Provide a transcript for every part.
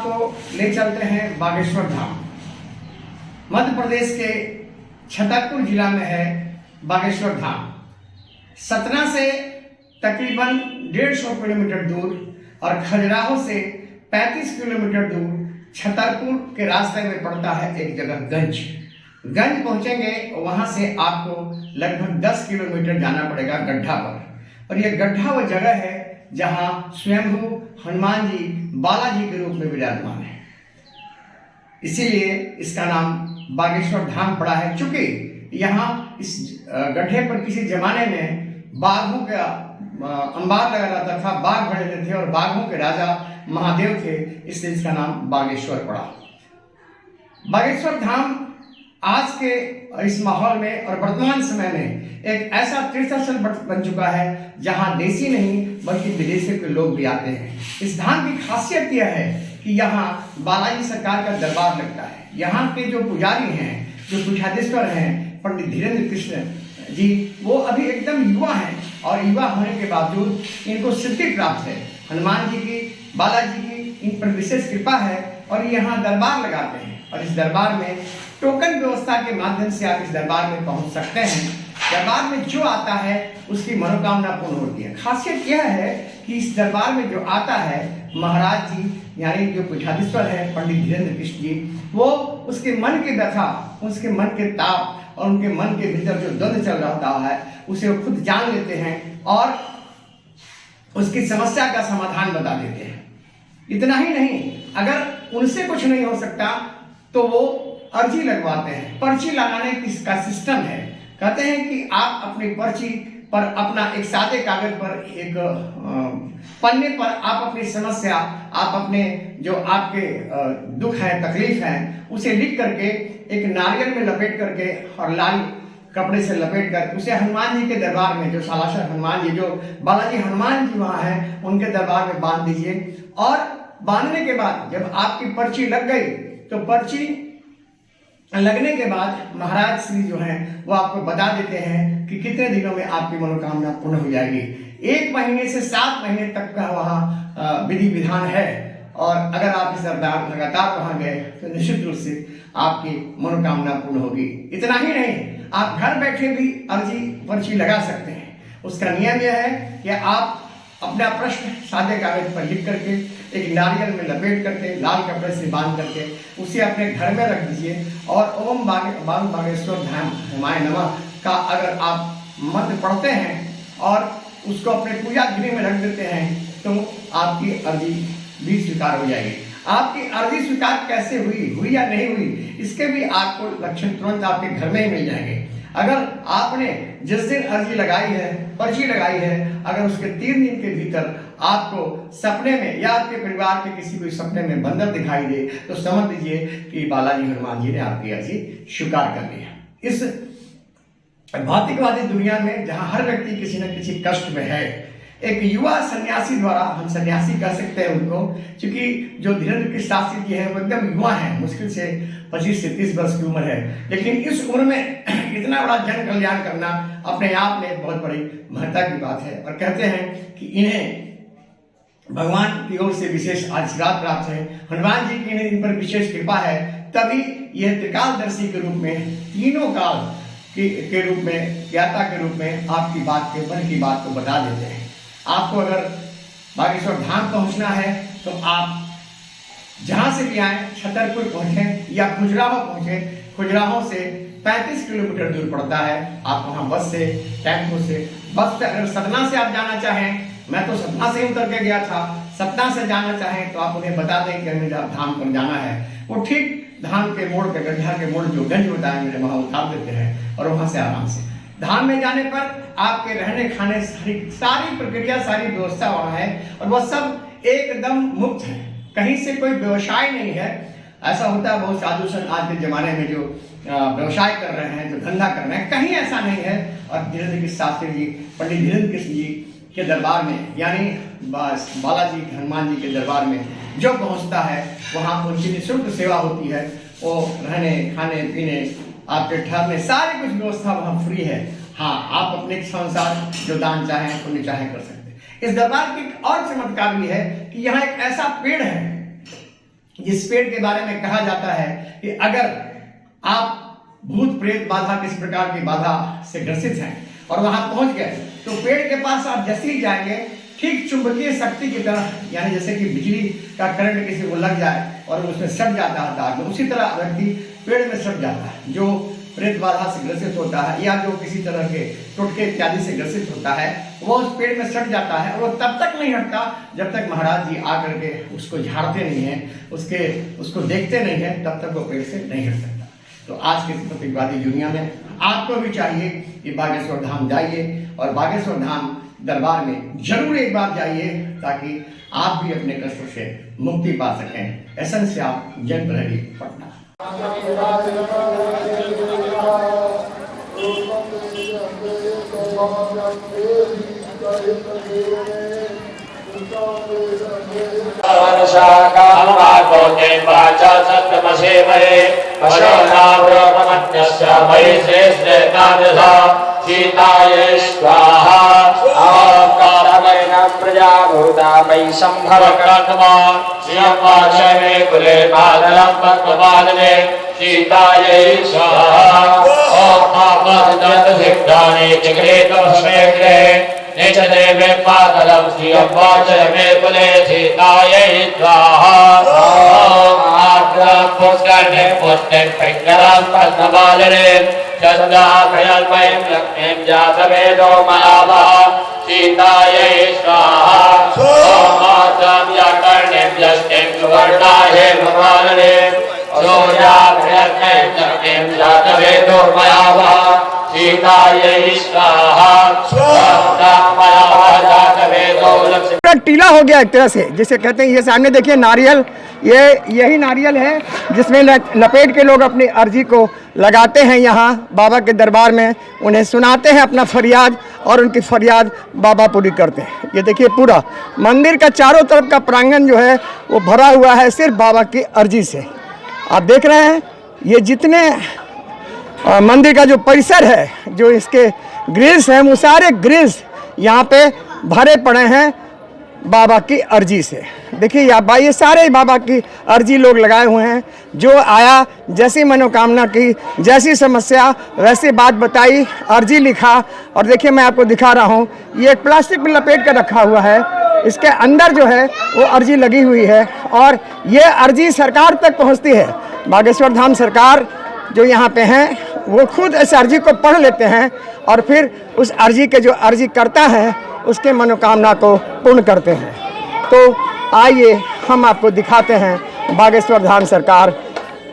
आपको ले चलते हैं बागेश्वर धाम। मध्य प्रदेश के छतरपुर जिला में है बागेश्वर धाम। सतना से तकरीबन 150 किलोमीटर दूर और खजुराहो से 35 किलोमीटर दूर छतरपुर के रास्ते में पड़ता है एक जगह गंज पहुंचेंगे, वहां से आपको लगभग 10 किलोमीटर जाना पड़ेगा गड्ढा पर। और यह गड्ढा वो जगह है जहां स्वयंभू हनुमान जी बालाजी के रूप में विराजमान है, इसीलिए इसका नाम बागेश्वर धाम पड़ा है। चूंकि यहाँ इस गड्ढे पर किसी जमाने में बाघों का अंबार लगा रहता था, बाघ बड़े थे और बाघों के राजा महादेव थे, इसलिए इसका नाम बागेश्वर पड़ा। बागेश्वर धाम आज के इस माहौल में और वर्तमान समय में एक ऐसा तीर्थस्थल बन चुका है जहां देशी नहीं बल्कि विदेशी के लोग भी आते हैं। इस धाम की खासियत यह है कि यहाँ बालाजी सरकार का दरबार लगता है। यहाँ के जो पुजारी हैं, जो पीठाधीश्वर हैं, पंडित धीरेन्द्र कृष्ण जी, वो अभी एकदम युवा हैं और युवा होने के बावजूद इनको सिद्धि प्राप्त है। हनुमान जी की, बालाजी की इन पर विशेष कृपा है और यहाँ दरबार लगाते हैं। और इस दरबार में टोकन व्यवस्था के माध्यम से आप इस दरबार में पहुंच सकते हैं। दरबार में जो आता है उसकी मनोकामना पूर्ण होती है। खासियत यह है कि इस दरबार में जो आता है महाराज जी यानी जो पीठाधीश्वर है पंडित धीरेन्द्र कृष्ण जी, वो उसके मन की व्यथा, उसके मन के ताप और उनके मन के भीतर जो द्वंद्व चल रहा है उसे वो खुद जान लेते हैं और उसकी समस्या का समाधान बता देते हैं। इतना ही नहीं, अगर उनसे कुछ नहीं हो सकता तो वो अर्जी लगवाते हैं। पर्ची लगाने का सिस्टम है। कहते हैं कि आप अपनी पर्ची पर अपना एक सादे कागज पर एक पन्ने पर आप अपनी समस्या, आप अपने जो आपके दुख है, तकलीफ है, उसे लिख करके एक नारियल में लपेट करके और लाल कपड़े से लपेट कर उसे हनुमान जी के दरबार में, जो सालासर हनुमान जी, जो बालाजी हनुमान जी वहाँ हैं, उनके दरबार में बांध दीजिए। और बांधने के बाद जब आपकी पर्ची लग गई तो पर्ची लगने के बाद महाराज श्री जो हैं वो आपको बता देते हैं कि कितने दिनों में आपकी मनोकामना पूर्ण हो जाएगी। 1 महीने से 7 महीने तक का वहाँ विधि विधान है और अगर आप इस लगातार वहाँ गए तो निश्चित रूप से आपकी मनोकामना पूर्ण होगी। इतना ही नहीं, आप घर बैठे भी अर्जी पर्ची लगा सकते हैं। उसका नियम यह है कि आप अपना प्रश्न सादे कागज पर लिख करके एक नारियल में लपेट करके लाल कपड़े से बांध करके उसे अपने घर में रख दीजिए और ओम बागेश्वर धाम हुमाय नमः का अगर आप मंत्र पढ़ते हैं और उसको अपने पूजा गृह में रख देते हैं तो आपकी अर्जी भी स्वीकार हो जाएगी। आपकी अर्जी स्वीकार कैसे हुई या नहीं हुई, इसके भी आपको लक्षण तुरंत आपके घर में ही मिल जाएंगे। अगर आपने जिस दिन अर्जी लगाई है, पर्ची लगाई है, अगर उसके 3 दिन के भीतर आपको सपने में या आपके परिवार के किसी को सपने में बंदर दिखाई दे तो समझ लीजिए कि बालाजी हनुमान जी ने आपकी अर्जी स्वीकार कर ली है। इस भौतिकवादी दुनिया में जहां हर व्यक्ति किसी न किसी कष्ट में है, एक युवा सन्यासी द्वारा, हम सन्यासी कह सकते हैं उनको, क्योंकि जो धीरेन्द्र कृष्ण शास्त्री जी हैं वो एकदम युवा हैं, मुश्किल से 25 से 30 वर्ष की उम्र है, लेकिन इस उम्र में इतना बड़ा जन कल्याण करना अपने आप में बहुत बड़ी महत्ता की बात है। और कहते हैं कि इन्हें भगवान की ओर से विशेष आशीर्वाद प्राप्त है, हनुमान जी की इन पर विशेष कृपा है, तभी यह त्रिकालदर्शी के रूप में, तीनों काल के रूप में, ज्ञाता के रूप में आपकी बात के मन की बात को बता देते हैं। आपको अगर बागेश्वर धाम पहुंचना है तो आप जहां से भी आए, छतरपुर पहुंचे या खजुराहो पहुंचे, खजुराहो से 35 किलोमीटर दूर पड़ता है। आप वहां बस से, टेम्पो से, बस से अगर सतना से आप जाना चाहें, मैं तो सतना से ही उतर के गया था, सतना से जाना चाहें तो आप उन्हें बता दें कि हमें धाम पर जाना है। वो ठीक धाम के मोड़ पे, गड्ढा के मोड़ जो गंज होता है मेरे, वहां उतार देते हैं और वहां से आराम से धाम में जाने पर आपके रहने खाने सारी प्रक्रिया, सारी व्यवस्था वहाँ है और वह सब एकदम मुफ्त है। कहीं से कोई व्यवसाय नहीं है। ऐसा होता है बहुत साधु संत आज के जमाने में जो व्यवसाय कर रहे हैं, जो धंधा कर रहे हैं, कहीं ऐसा नहीं है। और धीरेन्द्र कृष्ण शास्त्री जी, पंडित धीरेन्द्र कृष्ण जी के दरबार में, यानी बालाजी हनुमान जी के दरबार में जो पहुँचता है वहाँ उनकी निःशुल्क सेवा होती है। वो रहने खाने पीने, आपके ठहरने, सारी कुछ व्यवस्था वहाँ फ्री है। हाँ, आप अपने इच्छा अनुसार जो दान चाहें, पुण्य चाहें कर सकते हैं। इस दरबार की एक और चमत्कार भी है कि यहाँ एक ऐसा पेड़ है जिस पेड़ के बारे में कहा जाता है कि अगर आप भूत प्रेत बाधा किसी प्रकार की बाधा से ग्रसित हैं और वहां पहुंच गए तो पेड़ के पास आप जैसे ही जाएंगे ठीक चुंबकीय शक्ति की तरह, यानी जैसे कि बिजली का करंट किसी को लग जाए और उसमें सट जाता है दाग में, उसी तरह व्यक्ति पेड़ में सट जाता है जो प्रेत बाधा से ग्रसित होता है या जो किसी तरह के टोटके इत्यादि से ग्रसित होता है, वो उस पेड़ में सट जाता है और वो तब तक नहीं हटता जब तक महाराज जी आकर के उसको झाड़ते नहीं हैं, उसको देखते नहीं हैं, तब तक वो पेड़ से नहीं हट सकता। तो आज के प्रतिवादी दुनिया में आपको भी चाहिए कि बागेश्वर धाम जाइए और बागेश्वर धाम दरबार में जरूर एक बार जाइए ताकि आप भी अपने कष्टों से मुक्ति पा सकें। एसन से आप जन प्रहरी पटना। सीतायै स्वाहा प्रजाभूता मयि संभवकर्मा श्रियमाचमे कुले मातरं भक्तपालने सीतायै स्वाहा ओम आपदसिद्धानि चिग्रेतस्मेग्रे निचदेवे पातलं श्रियमाचमे कुले सीतायै स्वाहा ओम आग्रह पुष्करणे पुष्टं पिंगलं भक्तपालने चंद्राभयल्पयं लक्ष्मीं जातवेदो महावः सीतायै स्वाहा ओम आद्रं व्याकरणें व्यष्टिं सुवर्णाय भगवानने सूर्याभयल्पयं लक्ष्मीं जातवेदो महावः सीतायै स्वाहा ओम रामाय जातवेदो लक्ष्मी। टीला हो गया एक तरह से, जिसे कहते हैं। ये सामने देखिए नारियल, यही नारियल है जिसमें लपेट के लोग अपनी अर्जी को लगाते हैं यहाँ बाबा के दरबार में, उन्हें सुनाते हैं अपना फरियाद और उनकी फरियाद बाबा पूरी करते हैं। ये देखिए पूरा मंदिर का चारों तरफ का प्रांगण जो है वो भरा हुआ है सिर्फ बाबा की अर्जी से। आप देख रहे हैं ये जितने मंदिर का जो परिसर है, जो इसके ग्रिल्स हैं, वो सारे ग्रिल्स यहाँ पे भरे पड़े हैं बाबा की अर्जी से। देखिए ये सारे बाबा की अर्जी लोग लगाए हुए हैं। जो आया जैसी मनोकामना की, जैसी समस्या वैसी बात बताई, अर्जी लिखा। और देखिए मैं आपको दिखा रहा हूँ, ये एक प्लास्टिक में लपेट कर रखा हुआ है, इसके अंदर जो है वो अर्जी लगी हुई है और ये अर्जी सरकार तक पहुँचती है। बागेश्वर धाम सरकार जो यहाँ पे हैं वो खुद इस अर्जी को पढ़ लेते हैं और फिर उस अर्जी के जो अर्जी करता है उसके मनोकामना को पूर्ण करते हैं। तो आइए हम आपको दिखाते हैं बागेश्वर धाम सरकार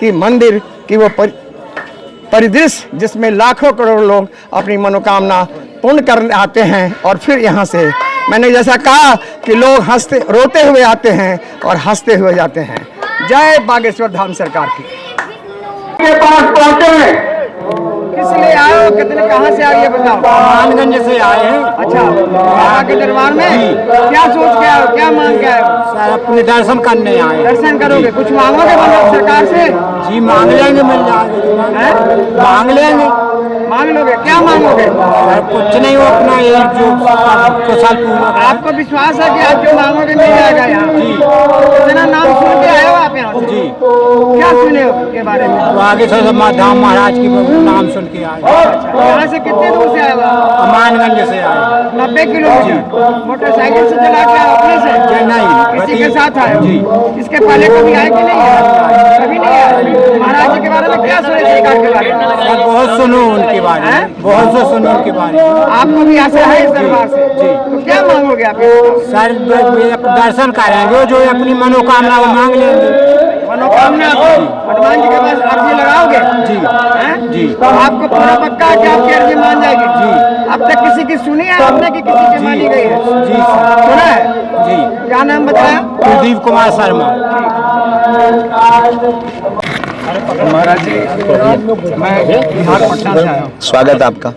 की मंदिर की वो परिदृश्य जिसमें लाखों करोड़ लोग अपनी मनोकामना पूर्ण करने आते हैं और फिर यहाँ से, मैंने जैसा कहा कि लोग रोते हुए आते हैं और हंसते हुए जाते हैं। जय बागेश्वर धाम सरकार की। के पास पहुँचे किस लिए आए हो, कितने कहाँ से आए ये बताओ। मानगंज से आए हैं। अच्छा, बाबा के दरबार में क्या सोच के आए हो, क्या मांग के आए हो? सर अपने दर्शन करने आए। दर्शन करोगे, कुछ मांगोगे मतलब सरकार से? जी मांग लेंगे, मिल जाएगा। मांग लेंगे। मांग लोगे, क्या मांगोगे? सर कुछ नहीं, वो अपना ये जो आपको साल पूरा। आपको विश्वास है कि आप जो मांगोगे मिल जाएगा यहाँ? जी। इतना नाम सुन के आए हो आप यहाँ से? जी। क्या सुने हो के बारे में? आगे से धाम महाराज की नाम सुन के आए। अच्छा, यहाँ से कितने दूर से आए हो? मानगंज से आए। 90 किलोमीटर। मोटरसाइकिल से चला के आए अपने से? नहीं, किसी के साथ आए हो? जी। इसके पहले कभी आए कि नहीं आए? कभी नहीं आए। महाराज जी के बारे में क्या सुने, सरकार के बारे में? सर बहुत सुनो उनके बारे में, बहुत से सुनो उनके बारे में। आपको भी आशा है इस दरबार से? जी। तो क्या मांगोगे आप? सर दर्शन करेंगे, जो अपनी मनोकामना वो मांग लेंगे। मनोकामना हनुमान जी के पास अर्जी लगाओगे? जी हैं? जी। तो आपको पूरा पक्का है कि आपकी अर्जी मान जाएगी? जी। अब तक किसी की सुनी है आपने कि किसी की मानी गई है? जी सर। सुना है? जी। क्या नाम बताया? कुलदीप कुमार शर्मा। महाराज जी मैं बिहार पटना से आया हूँ। स्वागत आपका,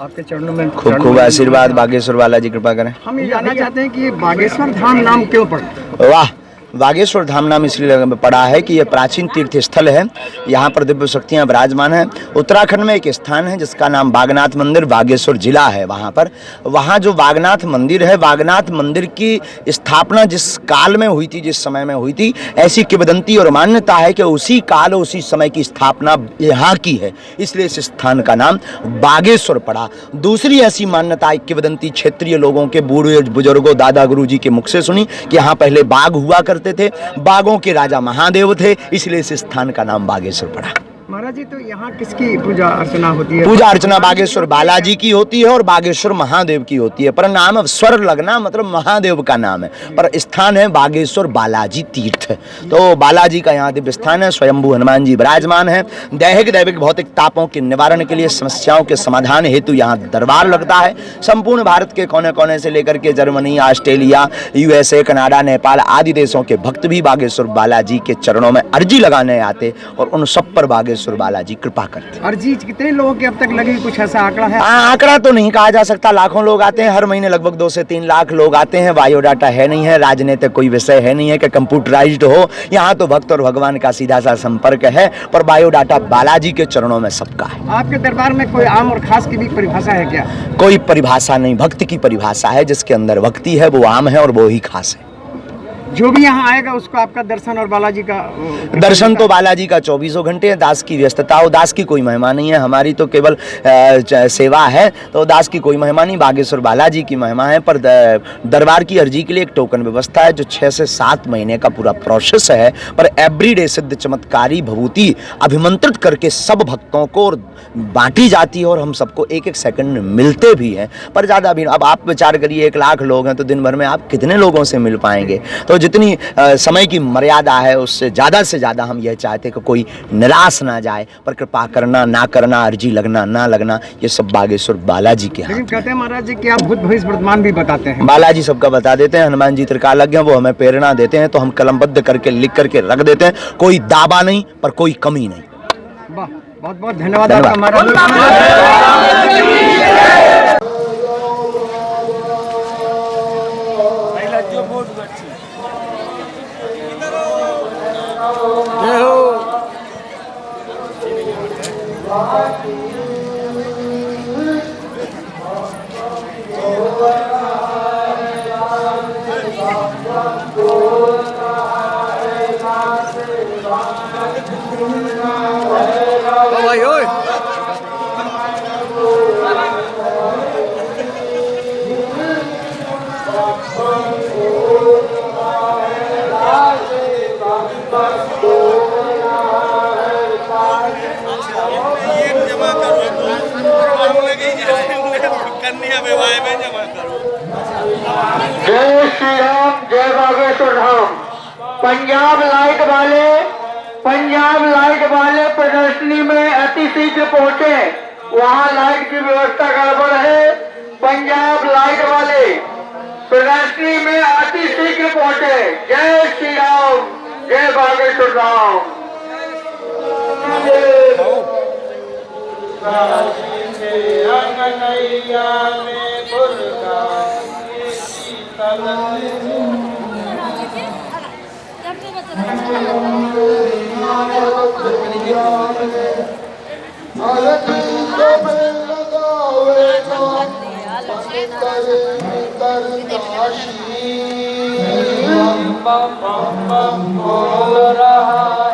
आपके चरणों में खूब खूब आशीर्वाद। बागेश्वर वाला जी कृपा करें। हम ये जानना चाहते हैं कि ये बागेश्वर धाम नाम क्यों पड़ा? वाह, बागेश्वर धाम नाम इसलिए पड़ा है कि यह प्राचीन तीर्थ स्थल है। यहाँ पर दिव्य शक्तियाँ विराजमान हैं। उत्तराखंड में एक स्थान है जिसका नाम बागनाथ मंदिर, बागेश्वर जिला है। वहाँ जो बागनाथ मंदिर है, बागनाथ मंदिर की स्थापना जिस काल में हुई थी, जिस समय में हुई थी, ऐसी किंवदंती और मान्यता है कि उसी काल उसी समय की स्थापना यहाँ की है, इसलिए इस स्थान का नाम बागेश्वर पड़ा। दूसरी ऐसी मान्यता किंवदंती क्षेत्रीय लोगों के, बूढ़े बुजुर्गों, दादा गुरु जी के मुख से सुनी कि यहाँ पहले बाघ हुआ करते थे, बाघों के राजा महादेव थे, इसलिए इस स्थान का नाम बागेश्वर पड़ा। महाराज जी, तो यहाँ किसकी पूजा अर्चना होती है? पूजा अर्चना बागेश्वर बालाजी की होती है और बागेश्वर महादेव की होती है। पर नाम स्वर लगना मतलब महादेव का नाम है, पर स्थान है बागेश्वर बालाजी तीर्थ। तो बालाजी का यहाँ दिव्य स्थान है। स्वयंभू हनुमान जी विराजमान है। दैहिक भौतिक तापों के निवारण के लिए, समस्याओं के समाधान हेतु यहाँ दरबार लगता है। संपूर्ण भारत के कोने कोने से लेकर के Germany, Australia, USA, Canada, Nepal आदि देशों के भक्त भी बागेश्वर बालाजी के चरणों में अर्जी लगाने आते और उन सब पर बागेश्वर बालाजी कृपा करते। अर्जी कितने लोगों की अब तक लगी, कुछ ऐसा आंकड़ा है? आंकड़ा तो नहीं कहा जा सकता, लाखों लोग आते हैं हर महीने, लगभग 2 से 3 लाख लोग आते हैं। बायोडाटा है नहीं है, राजनीतिक कोई विषय है नहीं है कि कंप्यूटराइज्ड हो। यहाँ तो भक्त और भगवान का सीधा सा संपर्क है, पर बायोडाटा बालाजी के चरणों में सबका है। आपके दरबार में कोई आम और खास की भी परिभाषा है क्या? कोई परिभाषा नहीं, भक्ति की परिभाषा है। जिसके अंदर भक्ति है वो आम है और वो ही खास है। जो भी यहाँ आएगा उसको आपका दर्शन और बालाजी का दर्शन तो बालाजी का 24 घंटे है। दास की व्यस्तता हो, दास की कोई महिमा नहीं है, हमारी तो केवल सेवा है, तो दास की कोई महिमा नहीं, बागेश्वर बालाजी की महिमा है। पर दरबार की अर्जी के लिए एक टोकन व्यवस्था है जो 6 से 7 महीने का पूरा प्रोसेस है। पर एवरीडे सिद्ध चमत्कारी भभूति अभिमंत्रित करके सब भक्तों को बांटी जाती है और हम सबको 1-1 सेकंड मिलते भी हैं। पर ज़्यादा भी, अब आप विचार करिए 1 लाख लोग हैं तो दिन भर में आप कितने लोगों से मिल पाएंगे? तो जितनी समय की मर्यादा है उससे ज़्यादा हम यह चाहते हैं कि कोई निराश ना जाए। पर कृपा करना ना करना, अर्जी लगना ना लगना, ये सब बागेश्वर बालाजी के हाथ। लेकिन कहते हैं महाराज जी कि आप भूत भविष्य वर्तमान भी बताते हैं। बालाजी सबका बता देते हैं। हनुमान जी त्रिकालज्ञ हैं, वो हमें प्रेरणा देते हैं, तो हम कलमबद्ध करके लिख करके रख देते हैं। कोई दावा नहीं, पर कोई कमी नहीं। वाह, बहुत बहुत धन्यवाद आपका महाराज। जय श्री राम, जय बागेश्वर धाम। पंजाब लाइट वाले प्रदर्शनी में अति शीघ्र पहुंचे, वहां लाइट की व्यवस्था गड़बड़ है। पंजाब लाइट वाले प्रदर्शनी में अति शीघ्र पहुंचे। जय श्री राम, जय बागेश्वर धाम। बोल रहा